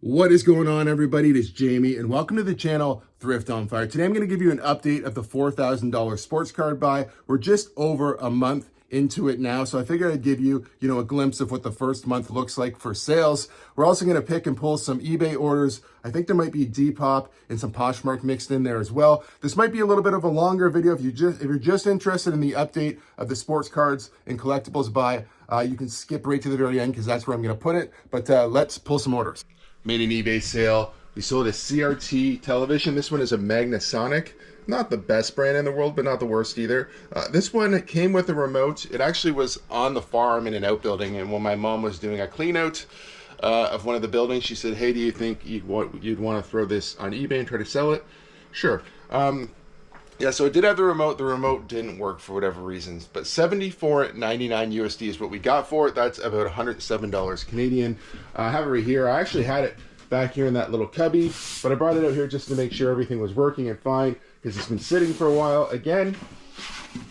What is going on, everybody? It is Jamie, and welcome to the channel Thrift on Fire. Today I'm going to give you an update of the $4,000 sports card buy. We're just over a month into it now, so I figured I'd give you, a glimpse of what the first month looks like for sales. We're also going to pick and pull some eBay orders. I think there might be Depop and some Poshmark mixed in there as well. This might be a little bit of a longer video. If you're just interested in the update of the sports cards and collectibles buy, you can skip right to the very end because that's where I'm going to put it. But let's pull some orders. Made an eBay sale. We sold a CRT television. This one is a Magnasonic. Not the best brand in the world, but not the worst either. This one came with a remote. It actually was on the farm in an outbuilding, and when my mom was doing a clean out of one of the buildings, she said, hey, do you think you'd want to throw this on eBay and try to sell it? Sure. Yeah, so it did have the remote. The remote didn't work for whatever reasons, but $74.99 USD is what we got for it. That's about $107 Canadian. I have it right here. I actually had it back here in that little cubby, but I brought it out here just to make sure everything was working and fine because it's been sitting for a while. Again,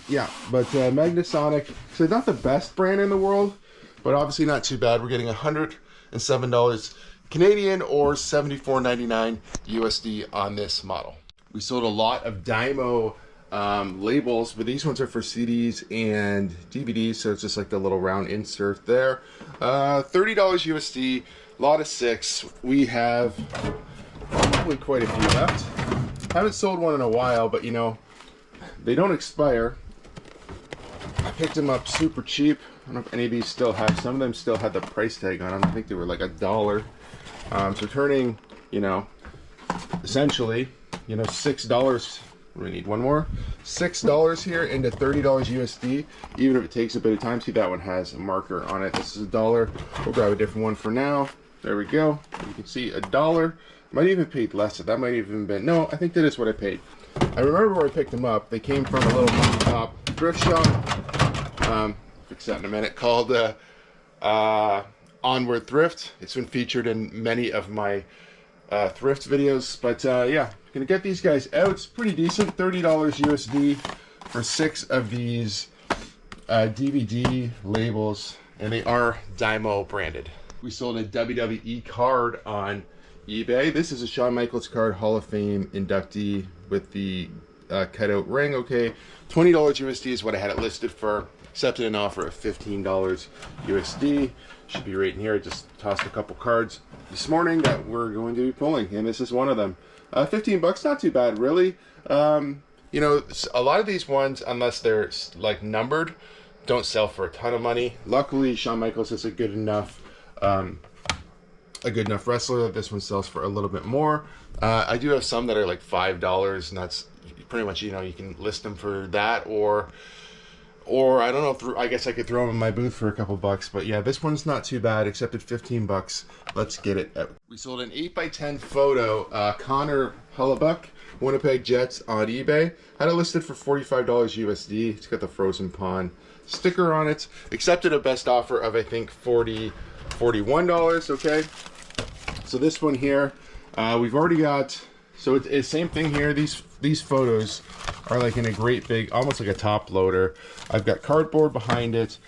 yeah, but Magnasonic, so not the best brand in the world, but obviously not too bad. We're getting $107 Canadian or $74.99 USD on this model. We sold a lot of Dymo labels, but these ones are for CDs and DVDs, so it's just like the little round insert there. $30 USD, a lot of 6. We have probably quite a few left. Haven't sold one in a while, but they don't expire. I picked them up super cheap. I don't know if any of these still have. Some of them still had the price tag on them. I think they were like $1. So turning, essentially, $6. We need one more. $6 here into $30 USD, even if it takes a bit of time. See, that one has a marker on it. This is $1. We'll grab a different one for now. There we go. You can see $1. Might even paid less. That might even been, no, I think that is what I paid. I remember where I picked them up. They came from a little mom and pop thrift shop. Fix that in a minute. Called Onward Thrift. It's been featured in many of my thrift videos, but yeah, gonna get these guys out. It's pretty decent. $30 USD for 6 of these DVD labels, and they are Dymo branded. We sold a WWE card on eBay. This is a Shawn Michaels card, Hall of Fame inductee with the cutout ring. Okay, $20 USD is what I had it listed for. Accepted an offer of $15 USD. Should be right in here. I just tossed a couple cards this morning that we're going to be pulling, and this is one of them. 15 bucks, not too bad, really. A lot of these ones, unless they're like numbered, don't sell for a ton of money. Luckily, Shawn Michaels is a good enough wrestler that this one sells for a little bit more. I do have some that are like $5, and that's pretty much, you can list them for that, or I don't know, I guess I could throw them in my booth for a couple bucks, but yeah, this one's not too bad, accepted 15 bucks. Let's get it out. We sold an 8x10 photo, Connor Hellebuck, Winnipeg Jets on eBay. Had it listed for $45 USD. It's got the Frozen Pond sticker on it. Accepted a best offer of, I think, $41, okay? So this one here, we've already got, so it's the same thing here. These photos are like in a great big, almost like a top loader. I've got cardboard behind it,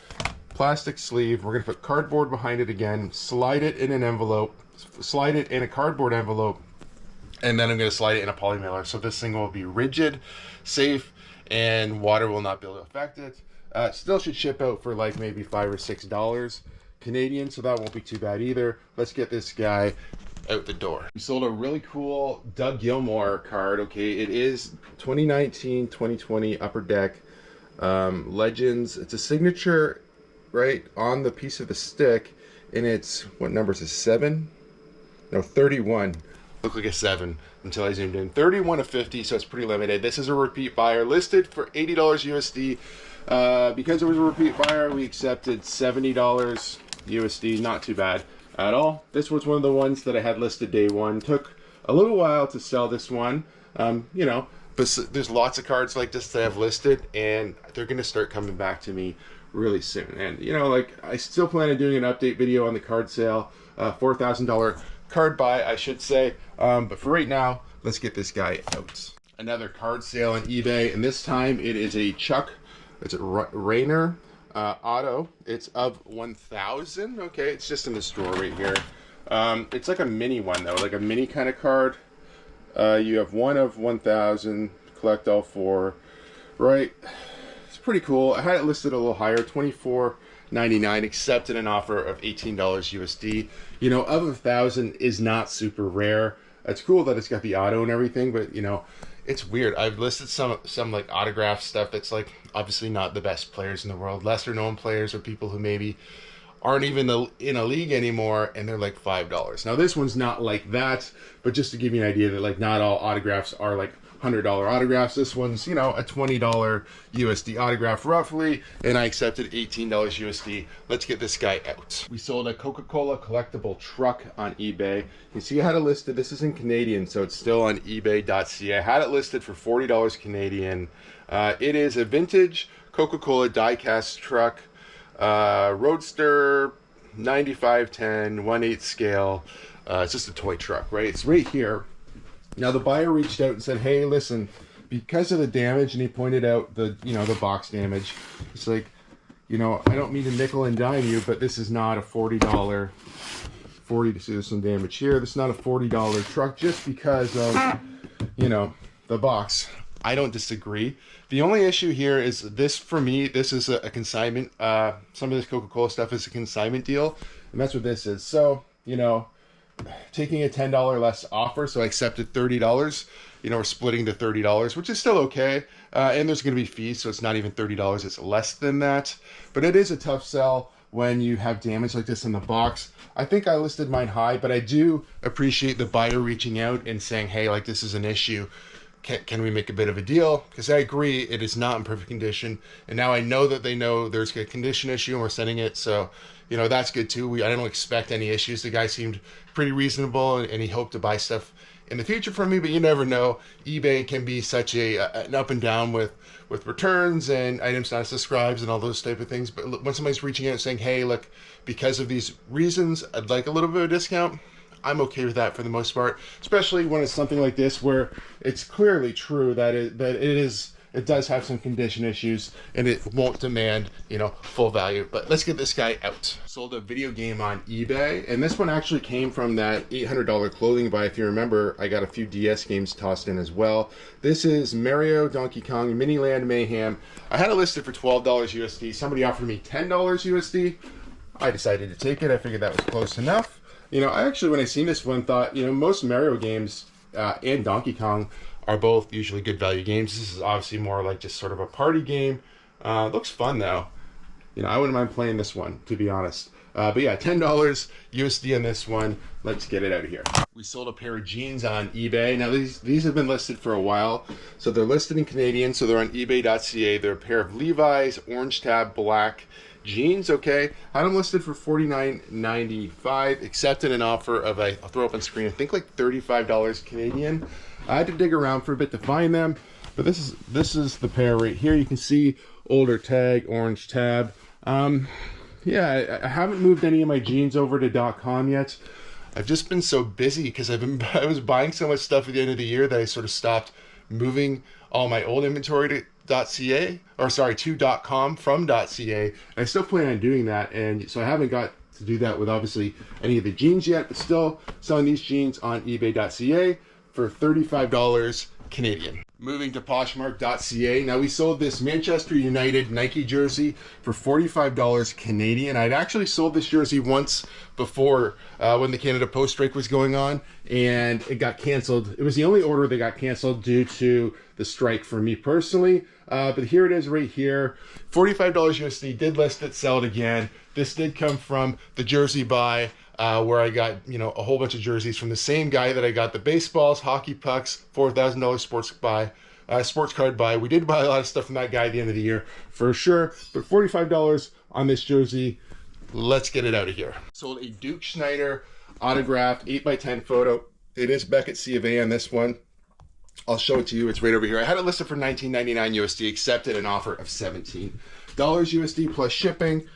plastic sleeve. We're gonna put cardboard behind it again, slide it in an envelope, slide it in a cardboard envelope, and then I'm gonna slide it in a poly mailer. So this thing will be rigid, safe, and water will not be able to affect it. Still should ship out for like maybe $5 or $6 Canadian, so that won't be too bad either. Let's get this guy out the door. We sold a really cool Doug Gilmour card. Okay, it is 2019-2020 Upper Deck Legends. It's a signature right on the piece of the stick, and it's, what number is it, 7? No, 31. Looked like a 7 until I zoomed in. 31 of 50, so it's pretty limited. This is a repeat buyer, listed for $80 USD. Because it was a repeat buyer, we accepted $70 USD. Not too bad at all. This was one of the ones that I had listed day one. Took a little while to sell this one. But there's lots of cards like this that I've listed, and they're going to start coming back to me really soon. And I still plan on doing an update video on the card sale, $4,000 card buy, I should say. But for right now, let's get this guy out. Another card sale on eBay, and this time it is a Chuck. It's a Rainer auto. It's of 1,000. Okay, it's just in this drawer right here. It's like a mini one though, like a mini kind of card. You have 1 of 1,000, collect all 4, right? It's pretty cool. I had it listed a little higher, $24.99, accepted an offer of $18 USD. You know, of 1,000 is not super rare. It's cool that it's got the auto and everything, but you know, it's weird. I've listed some like autograph stuff that's like obviously not the best players in the world, lesser known players or people who maybe aren't even in a league anymore, and they're like $5. Now this one's not like that, but just to give you an idea that like not all autographs are like $100 autographs. This one's, you know, a $20 USD autograph roughly, and I accepted $18 USD. Let's get this guy out. We sold a Coca-Cola collectible truck on eBay. You see I had it listed, this is in Canadian, so it's still on ebay.ca. I had it listed for $40 Canadian. It is a vintage Coca-Cola die-cast truck, Roadster, 9510, 1/8 scale. It's just a toy truck, right? It's right here. Now the buyer reached out and said, hey, listen, because of the damage, and he pointed out the, you know, the box damage. It's like, you know, I don't mean to nickel and dime you, but this is not a $40, see there's some damage here. This is not a $40 truck just because of, you know, the box. I don't disagree. The only issue here is this, for me, this is a consignment. Some of this Coca-Cola stuff is a consignment deal, and that's what this is. So, you know, taking a $10 less offer, so I accepted $30. You know, we're splitting the $30, which is still okay. And there's going to be fees, so it's not even $30. It's less than that. But it is a tough sell when you have damage like this in the box. I think I listed mine high, but I do appreciate the buyer reaching out and saying, hey, like this is an issue. Can we make a bit of a deal? Because I agree, it is not in perfect condition. And now I know that they know there's a condition issue and we're sending it. So, you know, that's good too. I don't expect any issues. The guy seemed pretty reasonable and he hoped to buy stuff in the future from me, but you never know. eBay can be such an up and down with returns and items not subscribed and all those type of things. But when somebody's reaching out and saying, hey, look, because of these reasons, I'd like a little bit of a discount, I'm okay with that for the most part, especially when it's something like this where it's clearly true that it does have some condition issues and it won't demand, you know, full value. But let's get this guy out. Sold a video game on eBay, and this one actually came from that $800 clothing buy. If you remember, I got a few DS games tossed in as well. This is Mario Donkey Kong Miniland Mayhem. I had it listed for $12 USD. Somebody offered me $10 USD. I decided to take it. I figured that was close enough. You know, I actually, when I seen this one, thought, you know, most Mario games and Donkey Kong are both usually good value games. This is obviously more like just sort of a party game. Looks fun though. You know, I wouldn't mind playing this one, to be honest. But yeah, $10 USD on this one. Let's get it out of here. We sold a pair of jeans on eBay. Now these have been listed for a while. So they're listed in Canadian, so they're on ebay.ca. They're a pair of Levi's Orange Tab Black jeans, okay. Had them listed for $49.95. Accepted an offer of I'll throw up on screen, I think like $35 Canadian. I had to dig around for a bit to find them, but this is the pair right here. You can see older tag, orange tab. Yeah, I haven't moved any of my jeans over to .com yet. I've just been so busy because I was buying so much stuff at the end of the year that I sort of stopped moving all my old inventory to to .com from .ca. I still plan on doing that, and so I haven't got to do that with obviously any of the jeans yet, but still selling these jeans on ebay.ca for $35 Canadian. Moving to Poshmark.ca. Now we sold this Manchester United Nike jersey for $45 Canadian. I'd actually sold this jersey once before when the Canada Post strike was going on, and it got canceled. It was the only order that got canceled due to the strike for me personally. But here it is right here. $45 USD, did list it, sell it again. This did come from the jersey buy where I got, you know, a whole bunch of jerseys from the same guy that I got the baseballs, hockey pucks, $4,000 sports card buy. We did buy a lot of stuff from that guy at the end of the year for sure, but $45 on this jersey. Let's get it out of here. Sold a Duke Schneider autographed 8x10 photo. It is Beckett C of A on this one. I'll show it to you. It's right over here. I had it listed for $19.99 USD, accepted an offer of $17 USD plus shipping.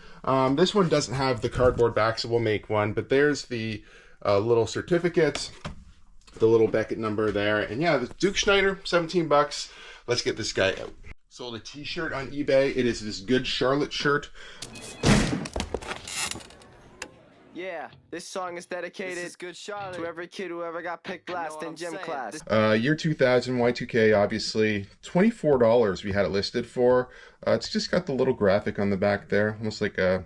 This one doesn't have the cardboard back, so we'll make one, but there's the little certificate, the little Beckett number there. And yeah, the Duke Schneider, 17 bucks. Let's get this guy out. Sold a t-shirt on eBay. It is this Good Charlotte shirt. Yeah, this song is dedicated to every kid who ever got picked last in gym class. Year 2000, Y2K, obviously. $24 we had it listed for. It's just got the little graphic on the back there, almost like a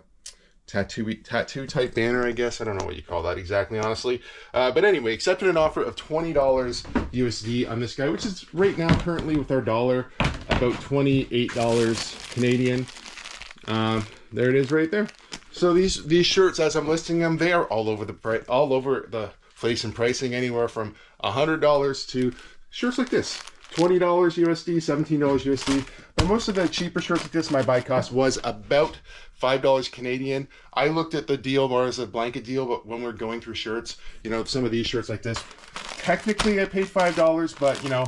tattoo type banner, I guess. I don't know what you call that exactly, honestly. But anyway, accepted an offer of $20 USD on this guy, which is right now currently with our dollar about $28 Canadian. There it is right there. So these shirts, as I'm listing them, they are all over the place in pricing, anywhere from $100 to shirts like this, $20 USD, $17 USD. But most of the cheaper shirts like this, my buy cost was about $5 Canadian. I looked at the deal more as a blanket deal, but when we're going through shirts, you know, some of these shirts like this, technically I paid $5, but you know,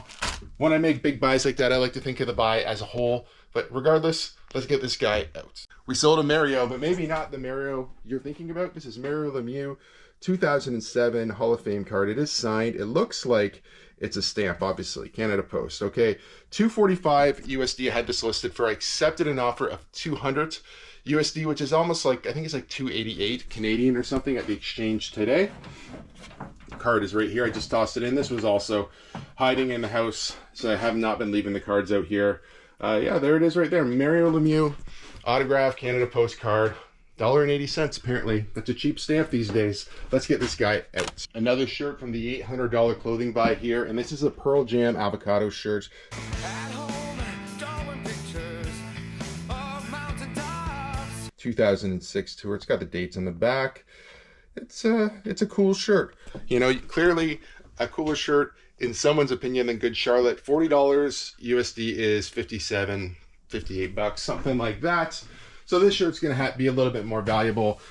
when I make big buys like that, I like to think of the buy as a whole. But regardless, let's get this guy out. We sold a Mario, but maybe not the Mario you're thinking about. This is Mario Lemieux, 2007 Hall of Fame card. It is signed. It looks like it's a stamp, obviously. Canada Post. Okay, $245 USD. I had this listed for. I accepted an offer of $200 USD, which is almost like, I think it's like $288 Canadian or something at the exchange today. The card is right here. I just tossed it in. This was also hiding in the house, so I have not been leaving the cards out here. Yeah, there it is right there. Mario Lemieux, autograph, Canada Post card. $1.80 apparently. That's a cheap stamp these days. Let's get this guy out. Another shirt from the $800 clothing buy here, and this is a Pearl Jam avocado shirt. At home, drawing pictures of mountain tops. 2006 tour. It's got the dates on the back. It's a cool shirt. You know, clearly a cooler shirt in someone's opinion than Good Charlotte. $40 USD is 57, 58 bucks, something like that. So this shirt's going to be a little bit more valuable.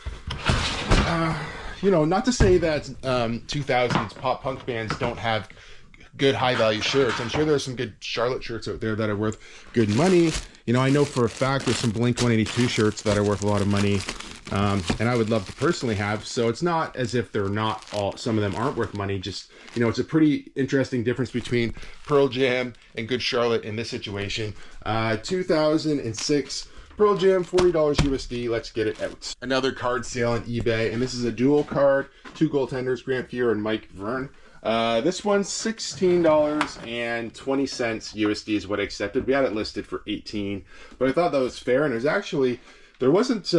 You know, not to say that 2000s pop punk bands don't have good high value shirts. I'm sure there's some good Charlotte shirts out there that are worth good money. You know, I know for a fact there's some Blink 182 shirts that are worth a lot of money. And I would love to personally have. So it's not as if they're not all, some of them aren't worth money. Just, you know, it's a pretty interesting difference between Pearl Jam and Good Charlotte in this situation. 2006 Pearl Jam, $40 USD. Let's get it out. Another card sale on eBay, and this is a dual card. Two goaltenders, Grant Fuhr and Mike Verne. This one's $16.20 USD is what I accepted. We had it listed for $18, but I thought that was fair, and it was actually, there wasn't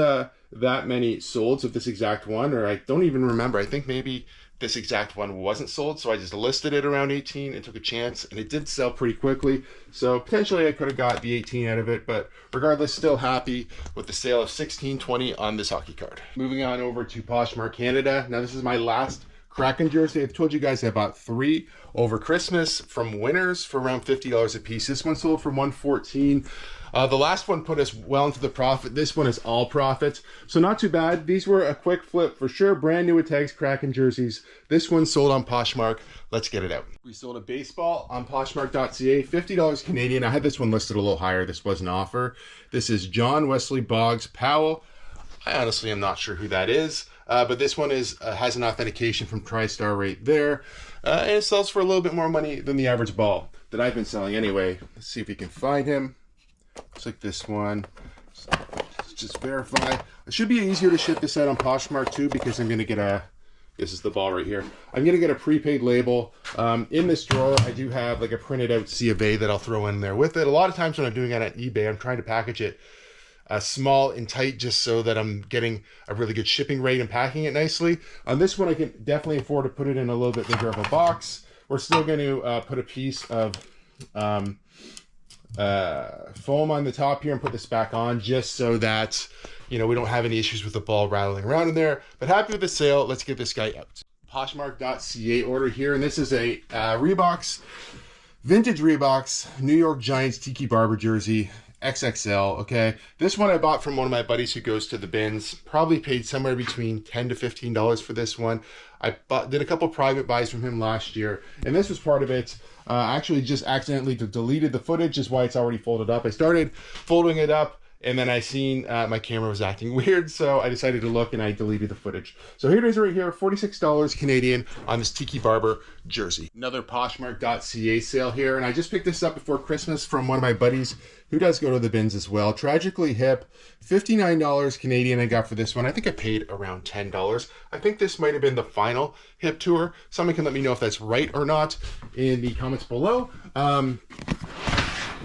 that many solds of this exact one, or I don't even remember. I think maybe this exact one wasn't sold, so I just listed it around 18 and took a chance, and it did sell pretty quickly. So potentially I could have got the 18 out of it, but regardless, still happy with the sale of $16.20 on this hockey card. Moving on over to Poshmark Canada. Now this is my last Kraken jersey. I've told you guys I bought 3 over Christmas from Winners for around $50 a piece. This one sold for $114. The last one put us well into the profit. This one is all profit, so not too bad. These were a quick flip for sure. Brand new with tags, Kraken jerseys. This one sold on Poshmark. Let's get it out. We sold a baseball on Poshmark.ca, $50 Canadian. I had this one listed a little higher. This was an offer. This is John Wesley Boggs Powell. I honestly am not sure who that is, but this one is has an authentication from TriStar right there, and it sells for a little bit more money than the average ball that I've been selling anyway. Let's see if we can find him. Looks like this one. Let's just verify. It should be easier to ship this out on Poshmark too, because I'm going to get a, this is the ball right here. I'm going to get a prepaid label. In this drawer, I do have like a printed out C of A that I'll throw in there with it. A lot of times when I'm doing it on eBay, I'm trying to package it small and tight just so that I'm getting a really good shipping rate and packing it nicely. On this one, I can definitely afford to put it in a little bit bigger of a box. We're still going to put a piece of foam on the top here and put this back on just so that, you know, we don't have any issues with the ball rattling around in there. But happy with the sale. Let's get this guy out. Poshmark.ca order here, and this is a Reeboks, vintage Reeboks, New York Giants Tiki Barber jersey, XXL. Okay, this one I bought from one of my buddies who goes to the bins. Probably paid somewhere between $10 to $15 for this one. I did a couple private buys from him last year, and this was part of it. Actually just accidentally deleted the footage, is why it's already folded up. I started folding it up and then I seen my camera was acting weird, so I decided to look and I deleted the footage. So here it is right here, $46 Canadian on this Tiki Barber jersey. Another Poshmark.ca sale here, and I just picked this up before Christmas from one of my buddies who does go to the bins as well. Tragically Hip, $59 Canadian I got for this one. I think I paid around $10. I think this might have been the final Hip tour. Someone can let me know if that's right or not in the comments below.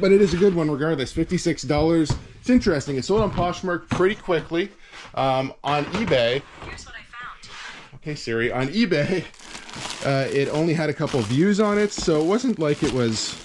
But it is a good one regardless, $56. It's interesting. It sold on Poshmark pretty quickly. On eBay, here's what I found. Okay, Siri. On eBay, it only had a couple views on it, so it wasn't like it was,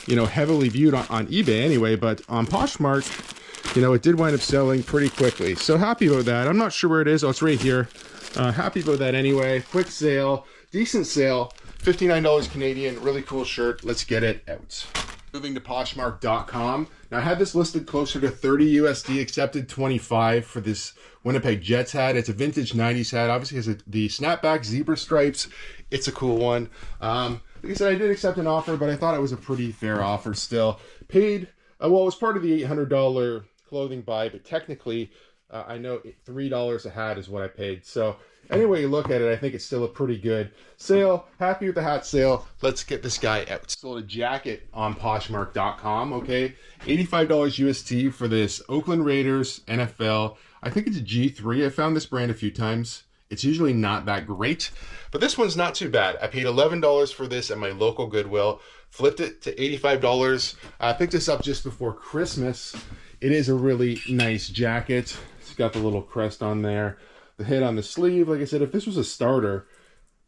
you know, heavily viewed on eBay anyway. But on Poshmark, you know, it did wind up selling pretty quickly. So happy about that. I'm not sure where it is. Oh, it's right here. Happy about that anyway. Quick sale, decent sale. $59 Canadian, really cool shirt. Let's get it out. Moving to Poshmark.com. Now I had this listed closer to 30 USD, accepted 25 for this Winnipeg Jets hat. It's a vintage 90s hat. Obviously has the snapback zebra stripes. It's a cool one. Like I said, I did accept an offer, but I thought it was a pretty fair offer still. Paid, well, it was part of the $800 clothing buy, but technically I know $3 a hat is what I paid. So anyway you look at it, I think it's still a pretty good sale. Happy with the hat sale. Let's get this guy out. Sold a jacket on Poshmark.com, okay? $85 USD for this Oakland Raiders NFL. I think it's a G3. I found this brand a few times. It's usually not that great, but this one's not too bad. I paid $11 for this at my local Goodwill. Flipped it to $85. I picked this up just before Christmas. It is a really nice jacket. It's got the little crest on there. The hit on the sleeve, like I said, if this was a starter,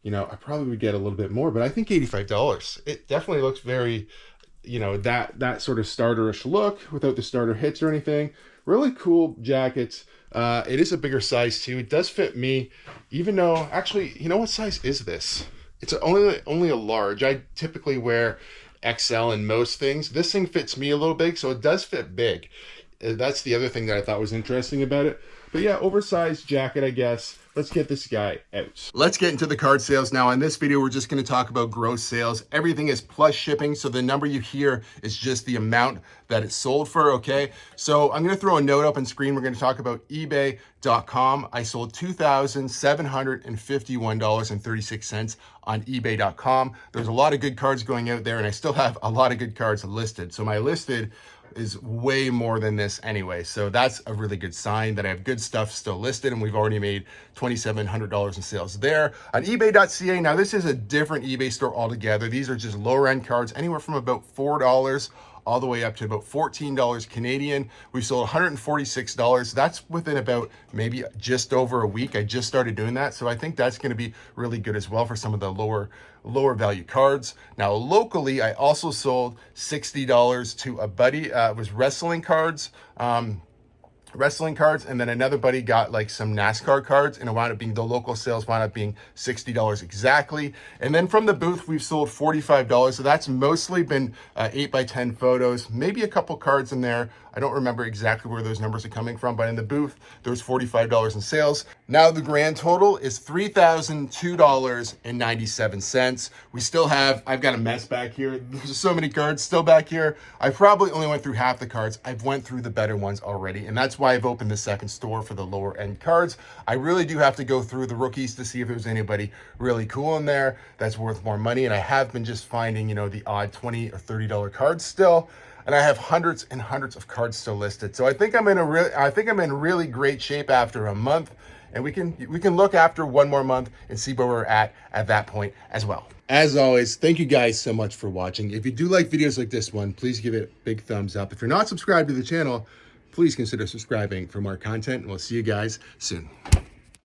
you know, I probably would get a little bit more, but I think $85. It definitely looks very, you know, that sort of starterish look without the starter hits or anything. Really cool jacket. It is a bigger size too. It does fit me, even though, actually, you know, what size is this? It's only a large. I typically wear XL in most things. This thing fits me a little big, so it does fit big. That's the other thing that I thought was interesting about it. But yeah, oversized jacket, I guess. Let's get this guy out. Let's get into the card sales now. In this video, we're just going to talk about gross sales. Everything is plus shipping, so the number you hear is just the amount that it's sold for, okay? So I'm going to throw a note up on screen. We're going to talk about eBay.com. I sold $2,751.36 on eBay.com. There's a lot of good cards going out there, and I still have a lot of good cards listed. So my listed is way more than this anyway. So that's a really good sign that I have good stuff still listed, and we've already made $2,700 in sales there. On eBay.ca, now this is a different eBay store altogether. These are just lower end cards, anywhere from about $4 all the way up to about $14 Canadian. We've sold $146. That's within about maybe just over a week. I just started doing that. So I think that's going to be really good as well for some of the lower value cards. Now locally, I also sold $60 to a buddy. It was wrestling cards. And then another buddy got like some NASCAR cards, and it wound up being, the local sales wound up being $60 exactly. And then from the booth, we've sold $45. So that's mostly been 8x10 photos, maybe a couple cards in there. I don't remember exactly where those numbers are coming from, but in the booth, there was $45 in sales. Now the grand total is $3,002.97. We still have, I've got a mess back here. There's so many cards still back here. I probably only went through half the cards. I've went through the better ones already, and that's why I've opened the second store for the lower end cards. I really do have to go through the rookies to see if there's anybody really cool in there that's worth more money. And I have been just finding, you know, the odd $20 or $30 cards still. And I have hundreds and hundreds of cards still listed. So I think I'm in really great shape after a month, and we can look after one more month and see where we're at that point as well. As always, thank you guys so much for watching. If you do like videos like this one, please give it a big thumbs up. If you're not subscribed to the channel, please consider subscribing for more content, and we'll see you guys soon.